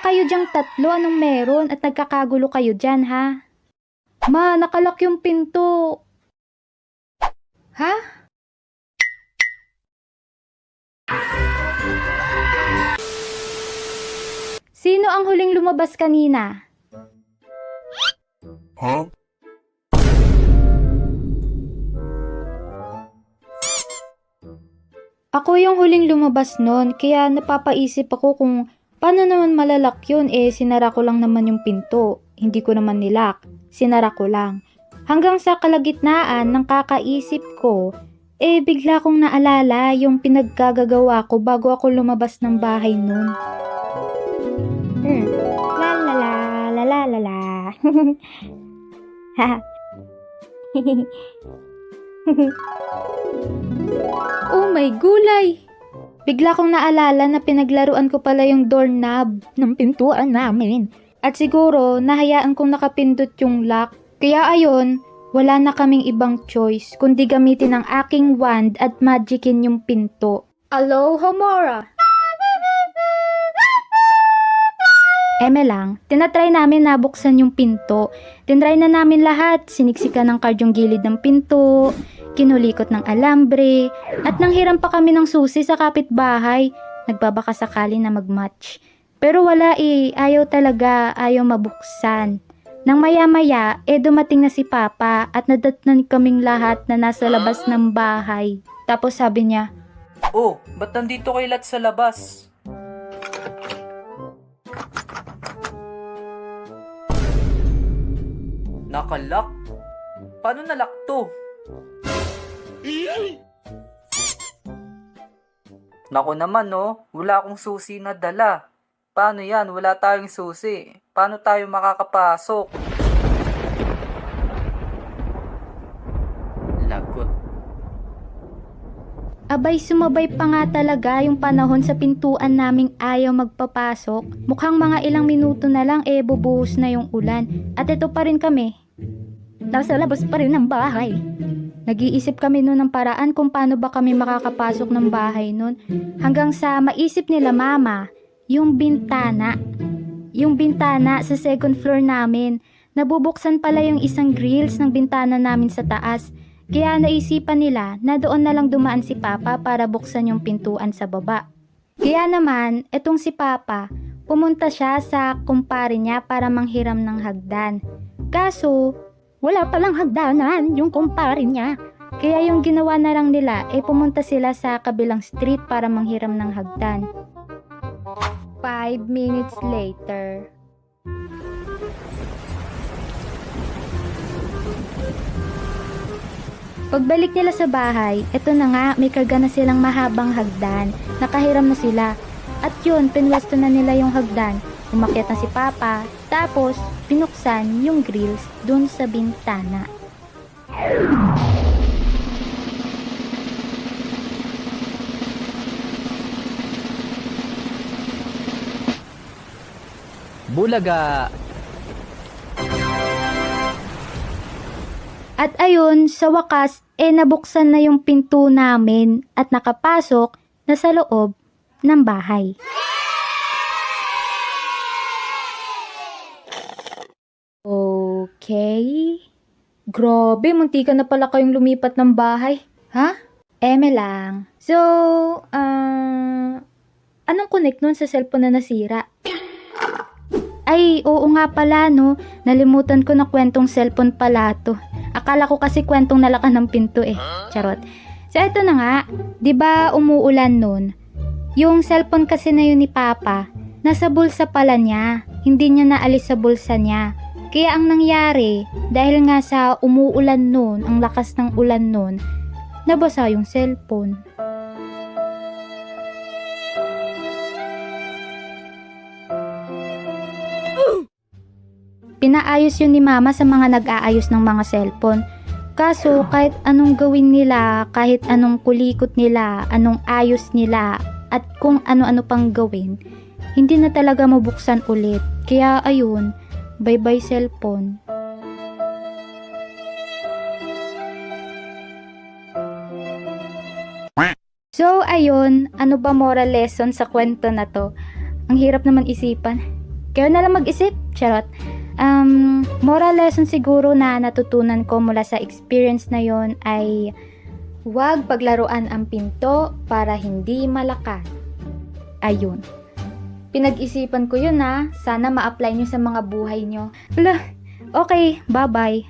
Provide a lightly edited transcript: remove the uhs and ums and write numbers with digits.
kayo diyang tatlo, anong meron at nagkakagulo kayo dyan, ha? Ma, nakalak yung pinto. Ha? Sino ang huling lumabas kanina? Huh? Ako yung huling lumabas nun, kaya napapaisip ako kung paano naman malalak yun, sinara ko lang naman yung pinto. Hindi ko naman nilak, sinara ko lang. Hanggang sa kalagitnaan ng kakaisip ko, bigla kong naalala yung pinaggagawa ko bago ako lumabas ng bahay nun. La la la la la la la. Oh my gulay! Bigla kong naalala na pinaglaruan ko pala yung doorknob ng pintuan namin. At siguro, nahayaan kong nakapindot yung lock. Kaya ayon, wala na kaming ibang choice kundi gamitin ang aking wand at magicin yung pinto. Aloha Mora! Lang, tinatry namin nabuksan yung pinto. Tinry na namin lahat, siniksikan ng card yung gilid ng pinto, kinulikot ng alambre, at nanghiram pa kami ng susi sa kapitbahay. Nagbabaka sakali na magmatch. Pero wala ayaw talaga, ayaw mabuksan. Nang maya-maya, dumating na si Papa at nadatnan kaming lahat na nasa labas ng bahay. Tapos sabi niya, Oh, ba't nandito kayo lahat sa labas? Nakalak? Paano nalak to? Naku naman wala akong susi na dala. Paano yan? Wala tayong susi. Paano tayo makakapasok? Lagot. abay sumabay pa nga talaga yung panahon sa pintuan naming ayaw magpapasok. Mukhang mga ilang minuto na lang bubuhos na yung ulan. At ito pa rin kami. Nasa labas pa rin ng bahay. Nag-iisip kami noon ng paraan kung paano ba kami makakapasok ng bahay noon. Hanggang sa maisip nila mama, yung bintana. Yung bintana sa second floor namin. Nabubuksan pala yung isang grills ng bintana namin sa taas. Kaya naisipan nila na doon na lang dumaan si Papa para buksan yung pintuan sa baba. Kaya naman, etong si Papa, pumunta siya sa kumpare niya para manghiram ng hagdan. Kaso, wala palang hagdanan yung kumpare niya. Kaya yung ginawa na lang nila, pumunta sila sa kabilang street para manghiram ng hagdan. 5 minutes later. Pagbalik nila sa bahay, eto na nga, may karga na silang mahabang hagdan. Nakahiram na sila. At yun, pinwesto na nila yung hagdan. Umakyat na si Papa, tapos binuksan yung grills dun sa bintana. Bulaga! At ayun, sa wakas, nabuksan na yung pinto namin at nakapasok na sa loob ng bahay. Okay. Grabe, muntikan na pala kayong lumipat ng bahay. Ha? Lang. So, anong connect nun sa cellphone na nasira? Ay, oo nga pala no. Nalimutan ko na kwentong cellphone pala to. Akala ko kasi kwentong nalakan ng pinto Charot. So, eto na nga. 'Di ba umuulan nun? Yung cellphone kasi na yun ni Papa, nasa bulsa pala niya. Hindi niya naalis sa bulsa niya. Kaya ang nangyari, dahil nga sa umuulan nun, ang lakas ng ulan nun, nabasa yung cellphone. Pinaayos yun ni Mama sa mga nag-aayos ng mga cellphone. Kaso kahit anong gawin nila, kahit anong kulikot nila, anong ayos nila, at kung ano-ano pang gawin, hindi na talaga mabuksan ulit. Kaya ayun, bye-bye cellphone. So ayun, ano ba moral lesson sa kwento na to? Ang hirap naman isipan. Kayo na lang mag-isip. Charot. Moral lesson siguro na natutunan ko mula sa experience na yon ay huwag paglaruan ang pinto para hindi malakas. Ayun. Pinag-isipan ko yun ha. Sana ma-apply nyo sa mga buhay nyo. Wala. Okay, bye-bye.